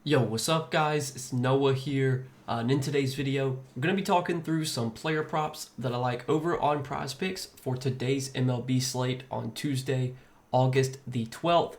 Yo, what's up guys? It's Noah here, and in today's video, I'm going to be talking through some player props that I like over on Prizepicks for today's MLB slate on Tuesday, August the 12th.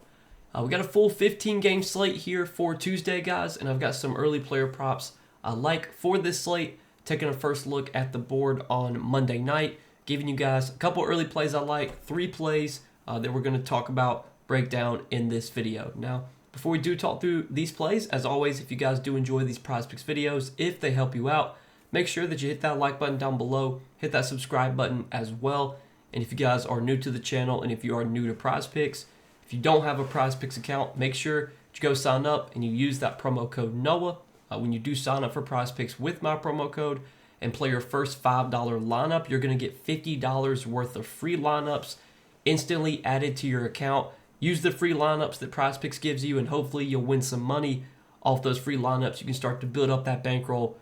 We got a full 15-game slate here for Tuesday, guys, and I've got some early player props I like for this slate, taking a first look at the board on Monday night, giving you guys a couple early plays I like, 3 plays that we're going to talk about, break down in this video. Now, before we do talk through these plays, as always, if you guys do enjoy these Prizepicks videos, if they help you out, make sure that you hit that like button down below, hit that subscribe button as well. And if you guys are new to the channel and if you are new to Prizepicks, if you don't have a Prizepicks account, make sure that you go sign up and you use that promo code NOAH when you do sign up for Prizepicks with my promo code and play your first $5 lineup. You're going to get $50 worth of free lineups instantly added to your account. Use the free lineups that Prizepicks gives you, and hopefully you'll win some money off those free lineups. You can start to build up that bankroll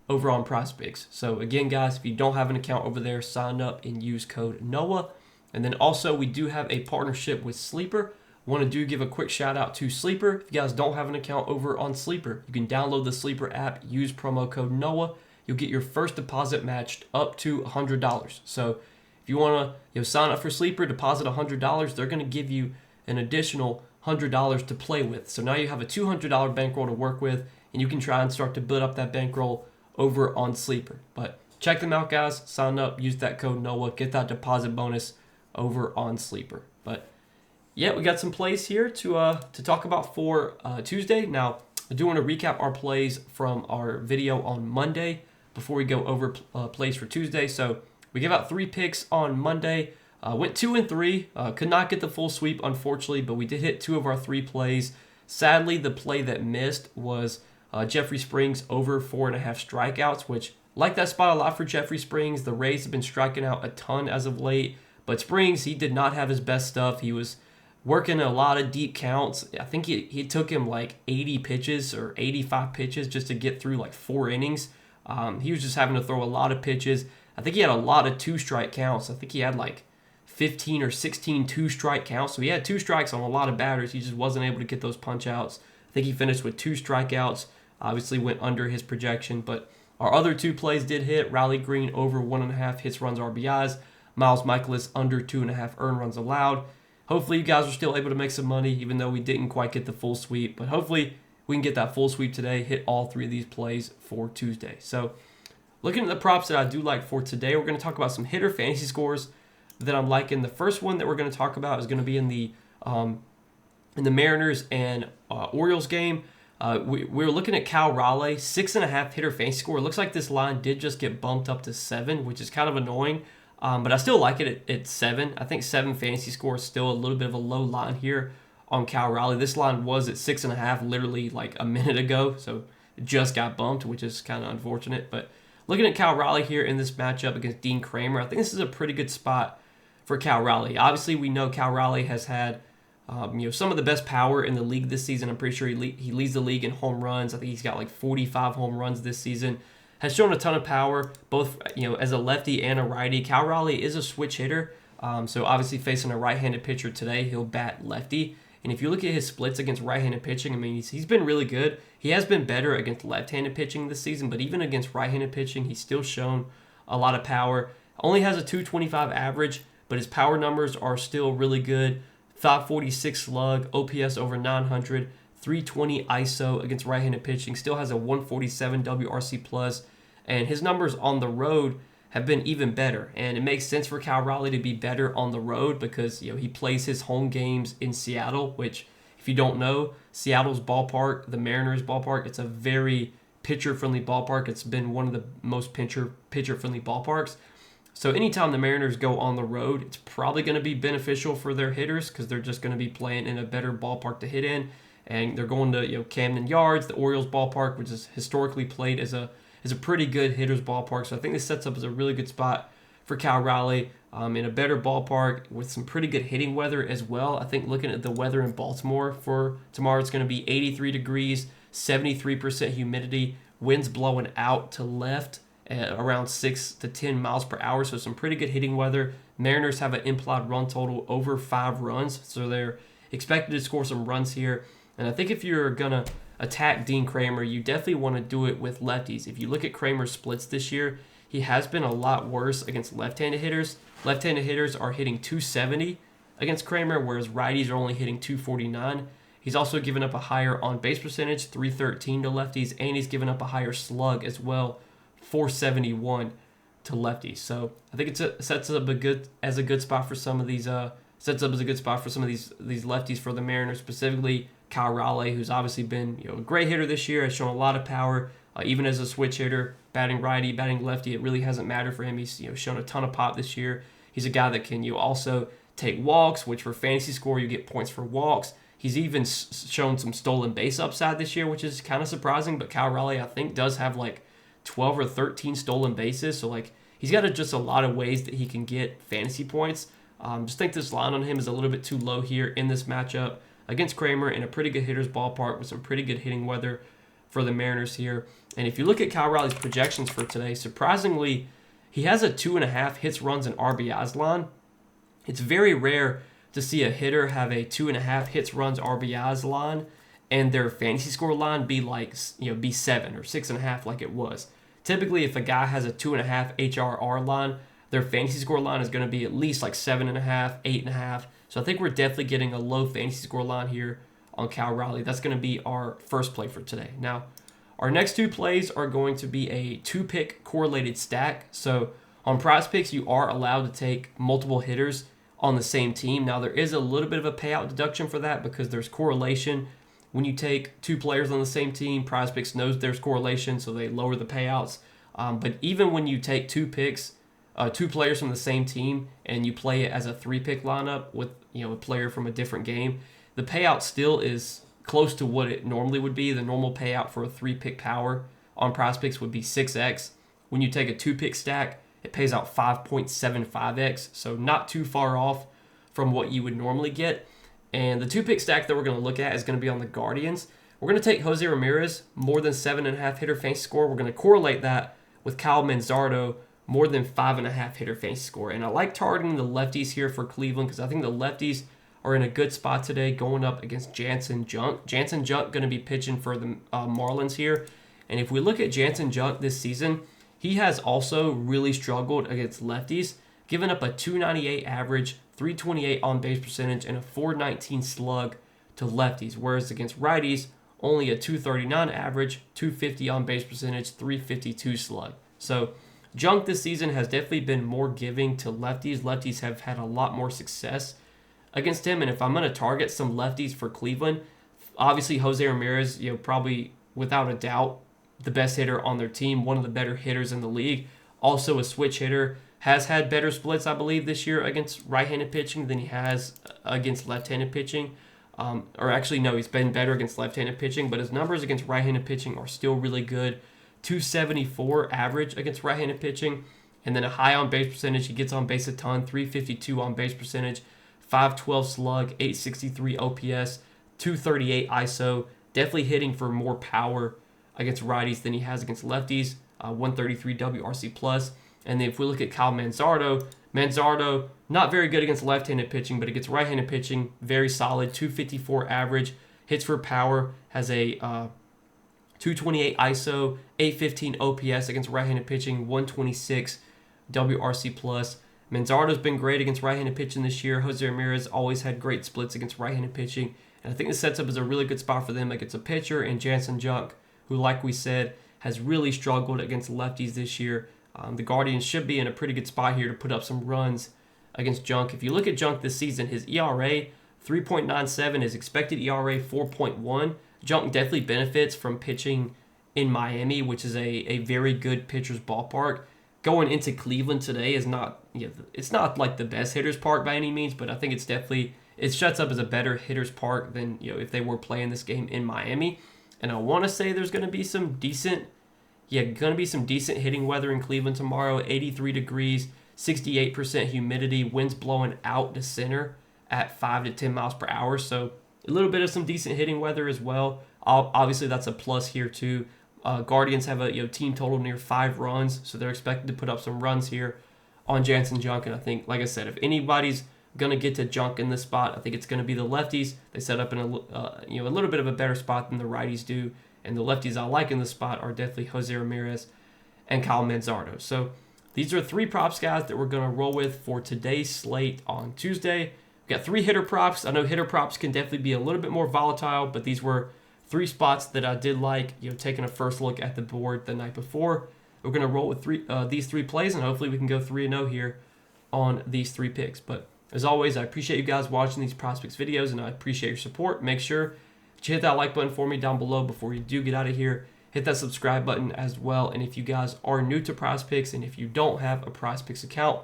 over on Prizepicks. So again, guys, if you don't have an account over there, sign up and use code NOAH. And then also, we do have a partnership with Sleeper. I want to give a quick shout out to Sleeper. If you guys don't have an account over on Sleeper, you can download the Sleeper app, use promo code NOAH. You'll get your first deposit matched up to $100. So if you want to sign up for Sleeper, deposit $100, they're going to give you an additional $100 to play with. So now you have a $200 bankroll to work with, and you can try and start to build up that bankroll over on Sleeper. But check them out, guys. Sign up, use that code NOAH, get that deposit bonus over on Sleeper. But yeah, we got some plays here to talk about for Tuesday. Now, I do want to recap our plays from our video on Monday before we go over plays for Tuesday. So we gave out 3 picks on Monday. Went 2 and 3. Could not get the full sweep, unfortunately, but we did hit 2 of our 3 plays. Sadly, the play that missed was Jeffrey Springs over 4.5 strikeouts, which like that spot a lot for Jeffrey Springs. The Rays have been striking out a ton as of late, but Springs, he did not have his best stuff. He was working a lot of deep counts. I think he took him like 80 pitches or 85 pitches just to get through like 4 innings. He was just having to throw a lot of pitches. I think he had a lot of 2-strike counts. I think he had like 15 or 16 2-strike counts. So he had 2 strikes on a lot of batters. He just wasn't able to get those punch outs. I think he finished with 2 strikeouts. Obviously went under his projection, but our other 2 plays did hit. Riley Green over 1.5 hits, runs, RBIs. Miles Michaelis under 2.5 earned runs allowed. Hopefully you guys are still able to make some money, even though we didn't quite get the full sweep. But hopefully we can get that full sweep today, hit all 3 of these plays for Tuesday. So looking at the props that I do like for today, we're going to talk about some hitter fantasy scores that I'm liking. The first one that we're going to talk about is going to be in the Mariners and Orioles game. We're looking at Cal Raleigh, 6.5 hitter fantasy score. It looks like this line did just get bumped up to 7, which is kind of annoying, but I still like it at 7. I think 7 fantasy score is still a little bit of a low line here on Cal Raleigh. This line was at 6.5 literally like a minute ago, so it just got bumped, which is kind of unfortunate. But looking at Cal Raleigh here in this matchup against Dean Kramer, I think this is a pretty good spot for Cal Raleigh. Obviously, we know Cal Raleigh has had some of the best power in the league this season. I'm pretty sure he leads the league in home runs. I think he's got like 45 home runs this season. Has shown a ton of power, both as a lefty and a righty. Cal Raleigh is a switch hitter, so obviously facing a right-handed pitcher today, he'll bat lefty. And if you look at his splits against right-handed pitching, I mean, he's been really good. He has been better against left-handed pitching this season, but even against right-handed pitching, he's still shown a lot of power. Only has a 225 average, but his power numbers are still really good. 546 slug, OPS over 900, 320 ISO against right-handed pitching. Still has a 147 WRC plus, and his numbers on the road have been even better. And it makes sense for Cal Raleigh to be better on the road because he plays his home games in Seattle, which, if you don't know, Seattle's ballpark, the Mariners ballpark, it's a very pitcher-friendly ballpark. It's been one of the most pitcher-friendly ballparks. So anytime the Mariners go on the road, it's probably going to be beneficial for their hitters because they're just going to be playing in a better ballpark to hit in, and they're going to Camden Yards, the Orioles ballpark, which is historically played as a pretty good hitter's ballpark. So I think this sets up as a really good spot for Cal Raleigh in a better ballpark with some pretty good hitting weather as well. I think looking at the weather in Baltimore for tomorrow, it's going to be 83 degrees, 73% humidity, winds blowing out to left at around 6 to 10 miles per hour, so some pretty good hitting weather. Mariners have an implied run total over 5 runs, so they're expected to score some runs here. And I think if you're going to attack Dean Kramer, you definitely want to do it with lefties. If you look at Kramer's splits this year, he has been a lot worse against left-handed hitters. Left-handed hitters are hitting 270 against Kramer, whereas righties are only hitting 249. He's also given up a higher on-base percentage, 313 to lefties, and he's given up a higher slug as well, 471 to lefties. So I think it sets up a good spot for some of these these lefties for the Mariners, specifically Kyle Raleigh, who's obviously been a great hitter this year, has shown a lot of power, even as a switch hitter, batting righty, batting lefty. It really hasn't mattered for him. He's shown a ton of pop this year. He's a guy that can also take walks, which for fantasy score you get points for walks. He's even shown some stolen base upside this year, which is kind of surprising. But Kyle Raleigh, I think, does have like 12 or 13 stolen bases, so he's got just a lot of ways that he can get fantasy points. Just think this line on him is a little bit too low here in this matchup against Kramer in a pretty good hitter's ballpark with some pretty good hitting weather for the Mariners here. And if you look at Kyle Raleigh's projections for today, surprisingly, he has a 2.5 hits, runs, and RBIs line. It's very rare to see a hitter have a 2.5 hits, runs, RBIs line and their fantasy score line be be 7 or 6.5 like it was. Typically, if a guy has a 2.5 HRR line, their fantasy score line is going to be at least 7.5, 8.5. So I think we're definitely getting a low fantasy score line here on Kyle Raleigh. That's going to be our first play for today. Now, our next two plays are going to be a 2-pick correlated stack. So on Prizepicks, you are allowed to take multiple hitters on the same team. Now, there is a little bit of a payout deduction for that because there's correlation. When you take two players on the same team, Prizepicks knows there's correlation, so they lower the payouts. But even when you take two players from the same team and you play it as a 3-pick lineup with a player from a different game, the payout still is close to what it normally would be. The normal payout for a 3-pick power on Prizepicks would be 6x. When you take a 2-pick stack, it pays out 5.75x, so not too far off from what you would normally get. And the 2-pick stack that we're going to look at is going to be on the Guardians. We're going to take Jose Ramirez, more than 7.5 hitter fantasy score. We're going to correlate that with Kyle Manzardo, more than 5.5 hitter fantasy score. And I like targeting the lefties here for Cleveland because I think the lefties are in a good spot today going up against Jansen Junk. Jansen Junk going to be pitching for the Marlins here. And if we look at Jansen Junk this season, he has also really struggled against lefties, giving up a 298 average, 328 on base percentage, and a 419 slug to lefties, whereas against righties, only a 239 average, 250 on base percentage, 352 slug. So Junk this season has definitely been more giving to lefties. Lefties have had a lot more success against him, and if I'm going to target some lefties for Cleveland, obviously Jose Ramirez, probably without a doubt the best hitter on their team, one of the better hitters in the league, also a switch hitter, has had better splits, I believe, this year against right-handed pitching than he has against left-handed pitching. Or actually, no, he's been better against left-handed pitching, but his numbers against right-handed pitching are still really good. 274 average against right-handed pitching, and then a high on-base percentage. He gets on base a ton, 352 on-base percentage, 512 slug, 863 OPS, 238 ISO. Definitely hitting for more power against righties than he has against lefties, 133 WRC plus. And then if we look at Kyle Manzardo, not very good against left-handed pitching, but against right-handed pitching, very solid, 254 average, hits for power, has a 228 ISO, 815 OPS against right-handed pitching, 126 WRC plus. Manzardo's been great against right-handed pitching this year. Jose Ramirez always had great splits against right-handed pitching, and I think this sets up as a really good spot for them against a pitcher in Jansen Junk, who, like we said, has really struggled against lefties this year. The Guardians should be in a pretty good spot here to put up some runs against Junk. If you look at Junk this season, his ERA, 3.97, his expected ERA, 4.1. Junk definitely benefits from pitching in Miami, which is a very good pitcher's ballpark. Going into Cleveland today is not, it's not like the best hitter's park by any means, but I think it sets up as a better hitter's park than if they were playing this game in Miami. And I want to say there's going to be some decent hitting weather in Cleveland tomorrow. 83 degrees, 68% humidity, winds blowing out to center at 5 to 10 miles per hour. So a little bit of some decent hitting weather as well. Obviously, that's a plus here too. Guardians have a team total near 5 runs, so they're expected to put up some runs here on Jansen Junk. And I think, like I said, if anybody's going to get to junk in this spot. I think it's going to be the lefties. They set up in a little bit of a better spot than the righties do, and the lefties I like in this spot are definitely Jose Ramirez and Kyle Manzardo. So these are 3 props, guys, that we're going to roll with for today's slate on Tuesday. We've got 3 hitter props. I know hitter props can definitely be a little bit more volatile, but these were 3 spots that I did like, taking a first look at the board the night before. We're going to roll with these 3 plays, and hopefully we can go 3-0 here on these 3 picks. But as always, I appreciate you guys watching these Prizepicks videos, and I appreciate your support. Make sure that you hit that like button for me down below before you do get out of here. Hit that subscribe button as well. And if you guys are new to Prizepicks and if you don't have a Prizepicks account,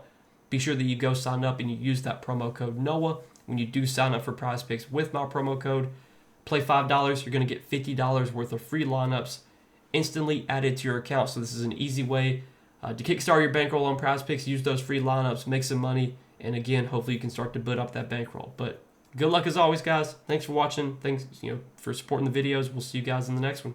be sure that you go sign up and you use that promo code NOAH when you do sign up for Prizepicks with my promo code. Play $5, you're going to get $50 worth of free lineups instantly added to your account. So this is an easy way to kickstart your bankroll on Prizepicks. Use those free lineups, make some money, and again, hopefully you can start to build up that bankroll. But good luck as always, guys. Thanks for watching. Thanks for supporting the videos. We'll see you guys in the next one.